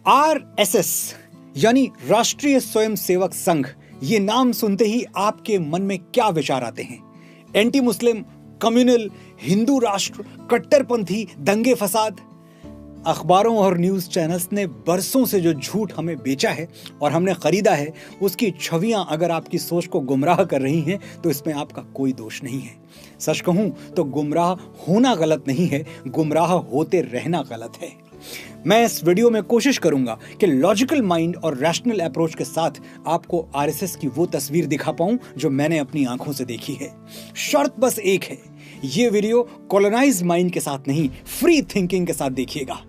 RSS यानी राष्ट्रीय स्वयंसेवक संघ, ये नाम सुनते ही आपके मन में क्या विचार आते हैं? एंटी मुस्लिम, कम्युनल, हिंदू राष्ट्र, कट्टरपंथी, दंगे फसाद। अखबारों और न्यूज चैनल्स ने बरसों से जो झूठ हमें बेचा है और हमने खरीदा है, उसकी छवियां अगर आपकी सोच को गुमराह कर रही हैं तो इसमें आपका कोई दोष नहीं है। सच कहूं तो गुमराह होना गलत नहीं है, गुमराह होते रहना गलत है। मैं इस वीडियो में कोशिश करूंगा कि लॉजिकल माइंड और रैशनल अप्रोच के साथ आपको आरएसएस की वो तस्वीर दिखा पाऊं जो मैंने अपनी आंखों से देखी है। शर्त बस एक है, ये वीडियो कॉलोनाइज्ड माइंड के साथ नहीं, फ्री थिंकिंग के साथ देखिएगा।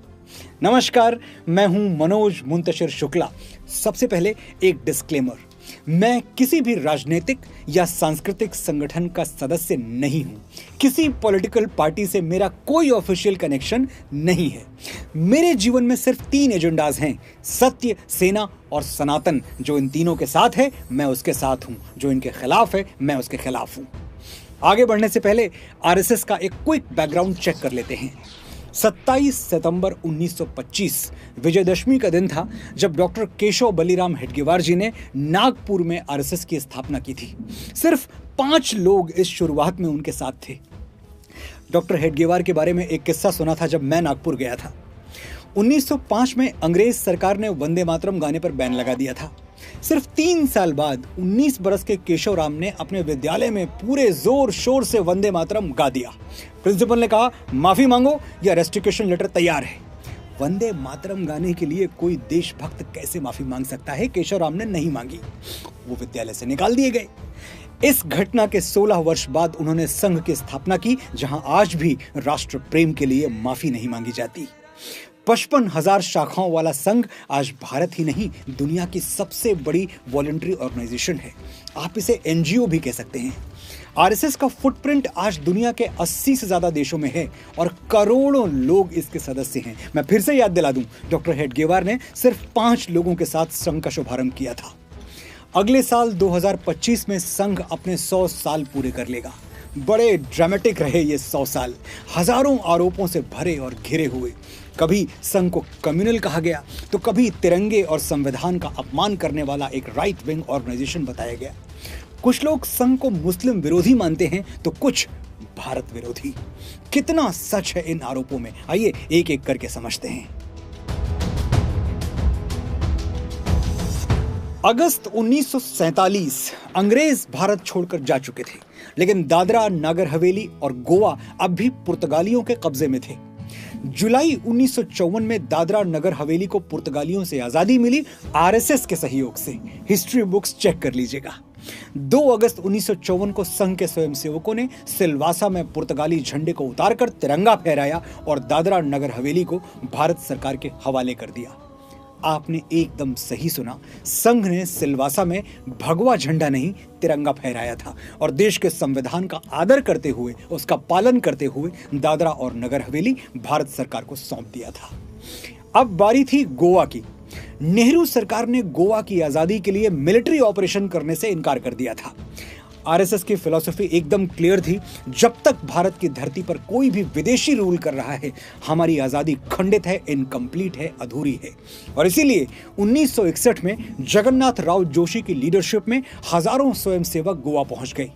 नमस्कार, मैं हूं मनोज मुंतशिर शुक्ला। सबसे पहले एक डिस्क्लेमर, मैं किसी भी राजनीतिक या सांस्कृतिक संगठन का सदस्य नहीं हूं। किसी पॉलिटिकल पार्टी से मेरा कोई ऑफिशियल कनेक्शन नहीं है। मेरे जीवन में सिर्फ 3 एजेंडाज हैं, सत्य, सेना और सनातन। जो इन तीनों के साथ है मैं उसके साथ हूं, जो इनके खिलाफ है मैं उसके खिलाफ हूं। आगे बढ़ने से पहले आरएसएस का एक क्विक बैकग्राउंड चेक कर लेते हैं। 27 सितंबर 1925 विजयदशमी का दिन था जब डॉक्टर केशव बलिराम हेडगेवार जी ने नागपुर में आरएसएस की स्थापना की थी। सिर्फ 5 लोग इस शुरुआत में उनके साथ थे। डॉक्टर हेडगेवार के बारे में एक किस्सा सुना था जब मैं नागपुर गया था। 1905 में अंग्रेज सरकार ने वंदे मातरम गाने पर बैन लगा दिया था। सिर्फ 3 साल बाद 19 बरस के केशव राम ने अपने विद्यालय में पूरे जोर शोर से वंदे मातरम गा दिया। प्रिंसिपल ने कहा, माफी मांगो या रेस्टिकेशन लेटर तैयार है। वंदे मातरम गाने के लिए कोई देशभक्त कैसे माफी मांग सकता है? केशव राम ने नहीं मांगी, वो विद्यालय से निकाल दिए गए। इस घटना के 16 वर्ष बाद उन्होंने संघ की स्थापना की, जहां आज भी राष्ट्र प्रेम के लिए माफी नहीं मांगी जाती। 55,000 शाखाओं वाला संघ आज भारत ही नहीं, दुनिया की सबसे बड़ी वॉलंटरी ऑर्गेनाइजेशन है। आप इसे एनजीओ भी कह सकते हैं। आरएसएस का फुटप्रिंट आज दुनिया के 80 से ज्यादा देशों में है और करोड़ों लोग इसके सदस्य हैं। मैं फिर से याद दिला दूं, डॉक्टर हेडगेवार ने सिर्फ 5 लोगों के साथ संघ का शुभारंभ किया था। अगले साल 2025 में संघ अपने 100 साल पूरे कर लेगा। बड़े ड्रामेटिक रहे ये 100 साल, हजारों आरोपों से भरे और घिरे हुए। कभी संघ को कम्युनल कहा गया तो कभी तिरंगे और संविधान का अपमान करने वाला एक राइट विंग ऑर्गेनाइजेशन बताया गया। कुछ लोग संघ को मुस्लिम विरोधी मानते हैं तो कुछ भारत विरोधी। कितना सच है इन आरोपों में, आइए एक एक करके समझते हैं। अगस्त 1947 अंग्रेज भारत छोड़कर जा चुके थे, लेकिन दादरा नगर हवेली और गोवा अब भी पुर्तगालियों के कब्जे में थे। जुलाई 1954 में दादरा नगर हवेली को पुर्तगालियों से आजादी मिली, आरएसएस के सहयोग से। हिस्ट्री बुक्स चेक कर लीजिएगा। 2 अगस्त 1954 को संघ के स्वयंसेवकों ने सिलवासा में पुर्तगाली झंडे को उतारकर तिरंगा फहराया और दादरा नगर हवेली को भारत सरकार के हवाले कर दिया। आपने एकदम सही सुना, संघ ने सिलवासा में भगवा झंडा नहीं, तिरंगा फहराया था और देश के संविधान का आदर करते हुए, उसका पालन करते हुए दादरा और नगर हवेली भारत सरकार को सौंप दिया था। अब बारी थी गोवा की। नेहरू सरकार ने गोवा की आजादी के लिए मिलिट्री ऑपरेशन करने से इनकार कर दिया था। आरएसएस की फिलॉसफी एकदम क्लियर थी, जब तक भारत की धरती पर कोई भी विदेशी रूल कर रहा है, हमारी आजादी खंडित है, इनकम्प्लीट है, अधूरी है। और इसीलिए 1961 में जगन्नाथ राव जोशी की लीडरशिप में हजारों स्वयंसेवक गोवा पहुंच गए।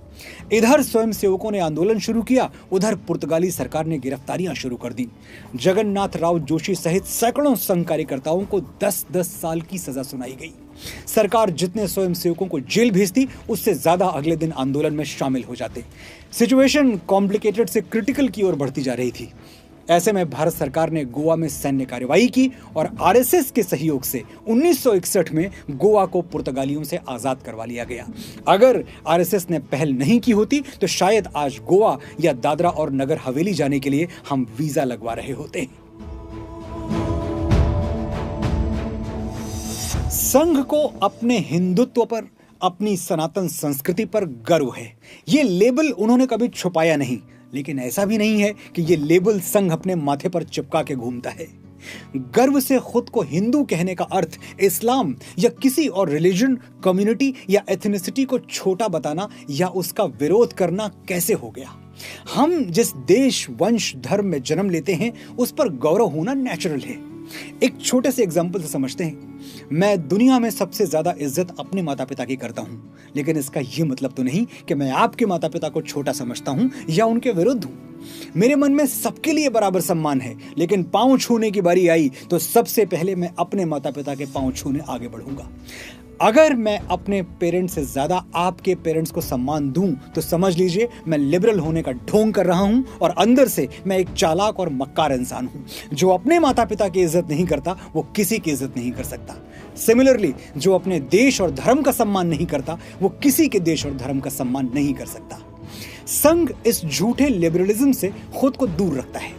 इधर स्वयंसेवकों ने आंदोलन शुरू किया, उधर पुर्तगाली सरकार ने गिरफ्तारियां शुरू कर दी। जगन्नाथ राव जोशी सहित सैकड़ों संघ कार्यकर्ताओं को 10-10 साल की सजा सुनाई गई। सरकार जितने स्वयंसेवकों को जेल भेजती, उससे ज्यादा अगले दिन आंदोलन में शामिल हो जाते। सिचुएशन कॉम्प्लिकेटेड से क्रिटिकल की ओर बढ़ती जा रही थी। ऐसे में भारत सरकार ने गोवा में सैन्य कार्रवाई की और आरएसएस के सहयोग से 1961 में गोवा को पुर्तगालियों से आजाद करवा लिया गया। अगर आरएसएस ने पहल नहीं की होती तो शायद आज गोवा या दादरा और नगर हवेली जाने के लिए हम वीजा लगवा रहे होते। संघ को अपने हिंदुत्व पर, अपनी सनातन संस्कृति पर गर्व है। ये लेबल उन्होंने कभी छुपाया नहीं, लेकिन ऐसा भी नहीं है कि ये लेबल संघ अपने माथे पर चिपका के घूमता है। गर्व से खुद को हिंदू कहने का अर्थ इस्लाम या किसी और रिलीजन, कम्युनिटी या एथनिसिटी को छोटा बताना या उसका विरोध करना कैसे हो गया? हम जिस देश, वंश, धर्म में जन्म लेते हैं उस पर गौरव होना नेचुरल है। एक छोटे से एग्जाम्पल से समझते हैं। मैं दुनिया में सबसे ज्यादा इज्जत अपने माता पिता की करता हूं, लेकिन इसका यह मतलब तो नहीं कि मैं आपके माता पिता को छोटा समझता हूं या उनके विरुद्ध हूं। मेरे मन में सबके लिए बराबर सम्मान है, लेकिन पांव छूने की बारी आई तो सबसे पहले मैं अपने माता पिता के पांव छूने आगे बढ़ूंगा। अगर मैं अपने पेरेंट्स से ज्यादा आपके पेरेंट्स को सम्मान दूं तो समझ लीजिए मैं लिबरल होने का ढोंग कर रहा हूं और अंदर से मैं एक चालाक और मक्कार इंसान हूं। जो अपने माता पिता की इज्जत नहीं करता वो किसी की इज्जत नहीं कर सकता। सिमिलरली, जो अपने देश और धर्म का सम्मान नहीं करता वो किसी के देश और धर्म का सम्मान नहीं कर सकता। संघ इस झूठे लिबरलिज्म से खुद को दूर रखता है,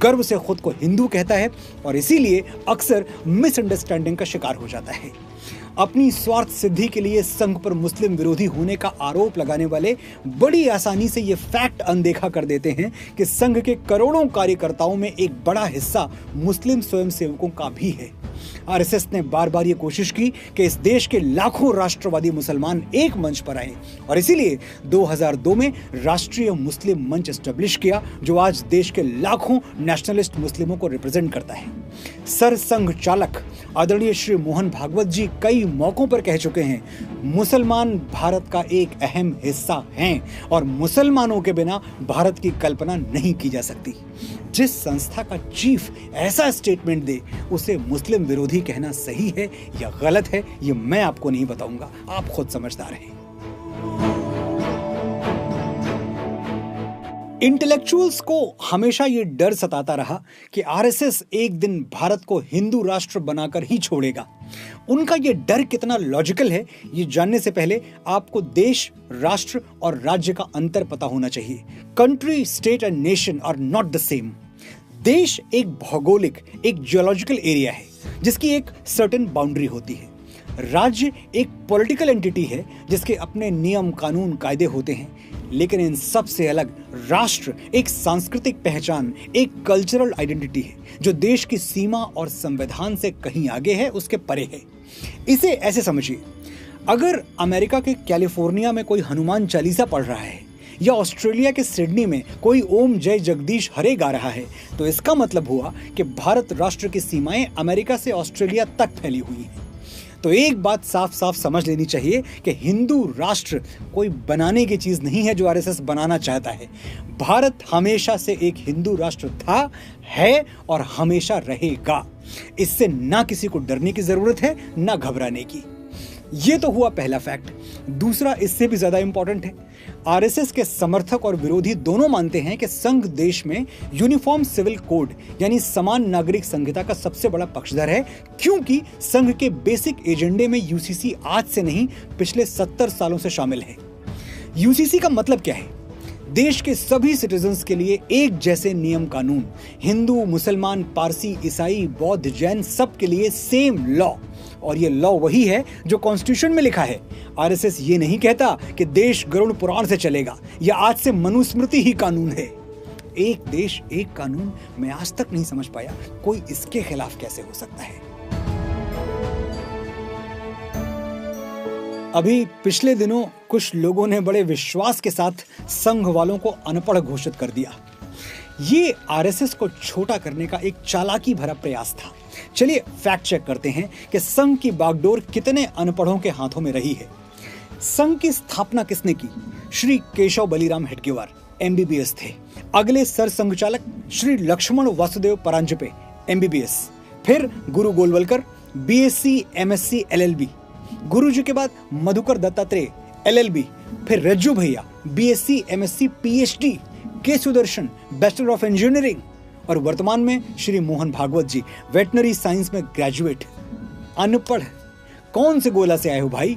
गर्व से खुद को हिंदू कहता है और इसीलिए अक्सर मिसअंडरस्टैंडिंग का शिकार हो जाता है। अपनी स्वार्थ सिद्धि के लिए संघ पर मुस्लिम विरोधी होने का आरोप लगाने वाले बड़ी आसानी से यह फैक्ट अनदेखा कर देते हैं कि संघ के करोड़ों कार्यकर्ताओं में एक बड़ा हिस्सा मुस्लिम स्वयंसेवकों का भी है। आरएसएस ने बार बार ये कोशिश की कि इस देश के लाखों राष्ट्रवादी मुसलमान एक मंच पर आए और इसीलिए 2002 में राष्ट्रीय मुस्लिम मंच एस्टेब्लिश किया, जो आज देश के लाखों नेशनलिस्ट मुस्लिमों को रिप्रेजेंट करता है। सरसंघ चालक आदरणीय श्री मोहन भागवत जी कई मौकों पर कह चुके हैं, मुसलमान भारत का एक अहम हिस्सा हैं और मुसलमानों के बिना भारत की कल्पना नहीं की जा सकती। जिस संस्था का चीफ ऐसा स्टेटमेंट दे उसे मुस्लिम विरोधी कहना सही है या गलत है, ये मैं आपको नहीं बताऊंगा, आप खुद समझदार हैं। इंटेलेक्चुअल्स को हमेशा ये डर सताता रहा कि आरएसएस एक दिन भारत को हिंदू राष्ट्र बनाकर ही छोड़ेगा। उनका ये डर कितना लॉजिकल है, ये जानने से पहले आपको देश, राष्ट्र और राज्य का अंतर पता होना चाहिए। Country, state and nation are not the same. देश एक भौगोलिक, एक जियोलॉजिकल एरिया है जिसकी एक सर्टेन बाउंड्री होती है। राज्य एक पॉलिटिकल एंटिटी है जिसके अपने नियम, कानून, कायदे होते हैं। लेकिन इन सब से अलग राष्ट्र एक सांस्कृतिक पहचान, एक कल्चरल आइडेंटिटी है जो देश की सीमा और संविधान से कहीं आगे है, उसके परे है। इसे ऐसे समझिए, अगर अमेरिका के कैलिफोर्निया में कोई हनुमान चालीसा पढ़ रहा है या ऑस्ट्रेलिया के सिडनी में कोई ओम जय जगदीश हरे गा रहा है तो इसका मतलब हुआ कि भारत राष्ट्र की सीमाएं अमेरिका से ऑस्ट्रेलिया तक फैली हुई हैं। तो एक बात साफ साफ समझ लेनी चाहिए कि हिंदू राष्ट्र कोई बनाने की चीज नहीं है जो आरएसएस बनाना चाहता है। भारत हमेशा से एक हिंदू राष्ट्र था, है और हमेशा रहेगा। इससे ना किसी को डरने की जरूरत है ना घबराने की। ये तो हुआ पहला फैक्ट। दूसरा इससे भी ज्यादा इंपॉर्टेंट है। आरएसएस के समर्थक और विरोधी दोनों मानते हैं कि संघ देश में यूनिफॉर्म सिविल कोड यानी समान नागरिक संहिता का सबसे बड़ा पक्षधर है, क्योंकि संघ के बेसिक एजेंडे में यूसीसी आज से नहीं पिछले 70 सालों से शामिल है। यूसीसी का मतलब क्या है? देश के सभी सिटीजन्स के लिए एक जैसे नियम कानून, हिंदू, मुसलमान, पारसी, ईसाई, बौद्ध, जैन, सब के लिए सेम लॉ। और ये लॉ वही है जो कॉन्स्टिट्यूशन में लिखा है। आरएसएस ये नहीं कहता कि देश गरुड़ पुराण से चलेगा या आज से मनुस्मृति ही कानून है। एक देश एक कानून, मैं आज तक नहीं समझ पाया कोई इसके खिलाफ कैसे हो सकता है। अभी पिछले दिनों कुछ लोगों ने बड़े विश्वास के साथ संघ वालों को अनपढ़ घोषित कर दिया। ये आरएसएस को छोटा करने का एक चालाकी भरा प्रयास था। चलिए फैक्ट चेक करते हैं कि संघ की बागडोर कितने अनपढ़ों के हाथों में रही है। संघ की स्थापना किसने की? श्री केशव बलिराम हेडगेवार एमबीबीएस थे। अगले सर संघचालक श्री लक्ष्मण वासुदेव परांजपे एमबीबीएस, फिर गुरु गोलवलकर बीएससी एमएससी एलएलबी, गुरुजी के बाद मधुकर दत्तात्रेय एलएलबी, फिर रज्जू भैया बीएससी एमएससी पीएचडी, के सुदर्शन बैचलर ऑफ इंजीनियरिंग और वर्तमान में श्री मोहन भागवत जी वेटनरी साइंस में ग्रेजुएट। अनपढ़ कौन से गोला से आए हो भाई?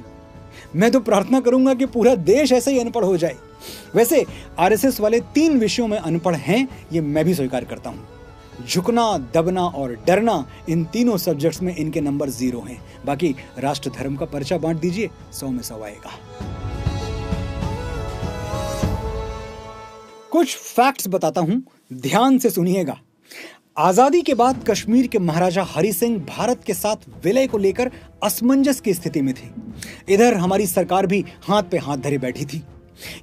मैं तो प्रार्थना करूंगा कि पूरा देश ऐसे ही अनपढ़ हो जाए। वैसे आरएसएस वाले 3 विषयों में अनपढ़ हैं, ये मैं भी स्वीकार करता हूं। झुकना, दबना और डरना, इन तीनों सब्जेक्ट्स में इनके नंबर 0 हैं। बाकी राष्ट्र धर्म का पर्चा बांट दीजिए, 100 में 100 आएगा। कुछ फैक्ट्स बताता हूं, ध्यान से सुनिएगा। आजादी के बाद कश्मीर के महाराजा हरि सिंह भारत के साथ विलय को लेकर असमंजस की स्थिति में थे। इधर हमारी सरकार भी हाथ पे हाथ धरे बैठी थी।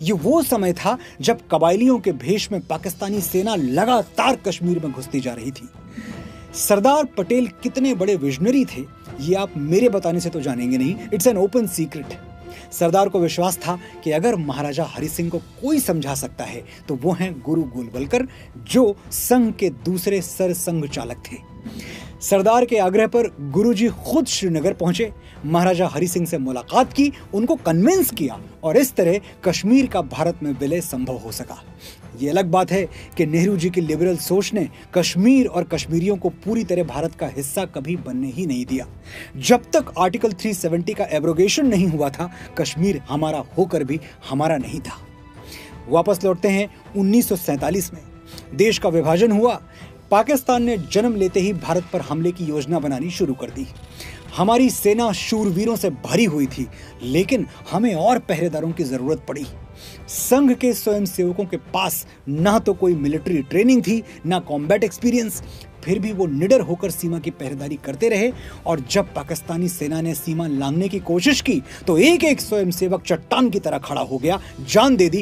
ये वो समय था जब कबायलियों के भेष में पाकिस्तानी सेना लगातार कश्मीर में घुसती जा रही थी। सरदार पटेल कितने बड़े विजनरी थे ये आप मेरे बताने से तो जानेंगे नहीं, इट्स एन ओपन सीक्रेट। सरदार को विश्वास था कि अगर महाराजा हरि सिंह को कोई समझा सकता है तो वो हैं गुरु गोलवलकर, जो संघ के दूसरे सर संघ चालक थे। सरदार के आग्रह पर गुरुजी खुद श्रीनगर पहुंचे, महाराजा हरि सिंह से मुलाकात की, उनको कन्विंस किया और इस तरह कश्मीर का भारत में विलय संभव हो सका। ये अलग बात है कि नेहरू जी की लिबरल सोच ने कश्मीर और कश्मीरियों को पूरी तरह भारत का हिस्सा कभी बनने ही नहीं दिया। जब तक आर्टिकल 370 का एब्रोगेशन नहीं हुआ था, कश्मीर हमारा होकर भी हमारा नहीं था। वापस लौटते हैं 1947 में। देश का विभाजन हुआ। पाकिस्तान ने जन्म लेते ही भारत पर हमले की योजना बनानी शुरू कर दी। हमारी सेना शूरवीरों से भरी हुई थी, लेकिन हमें और पहरेदारों की जरूरत पड़ी। संघ के स्वयंसेवकों के पास ना तो कोई मिलिट्री ट्रेनिंग थी, ना कॉम्बैट एक्सपीरियंस, फिर भी वो निडर होकर सीमा की पहरेदारी करते रहे। और जब पाकिस्तानी सेना ने सीमा लांघने की कोशिश की तो एक एक स्वयंसेवक चट्टान की तरह खड़ा हो गया, जान दे दी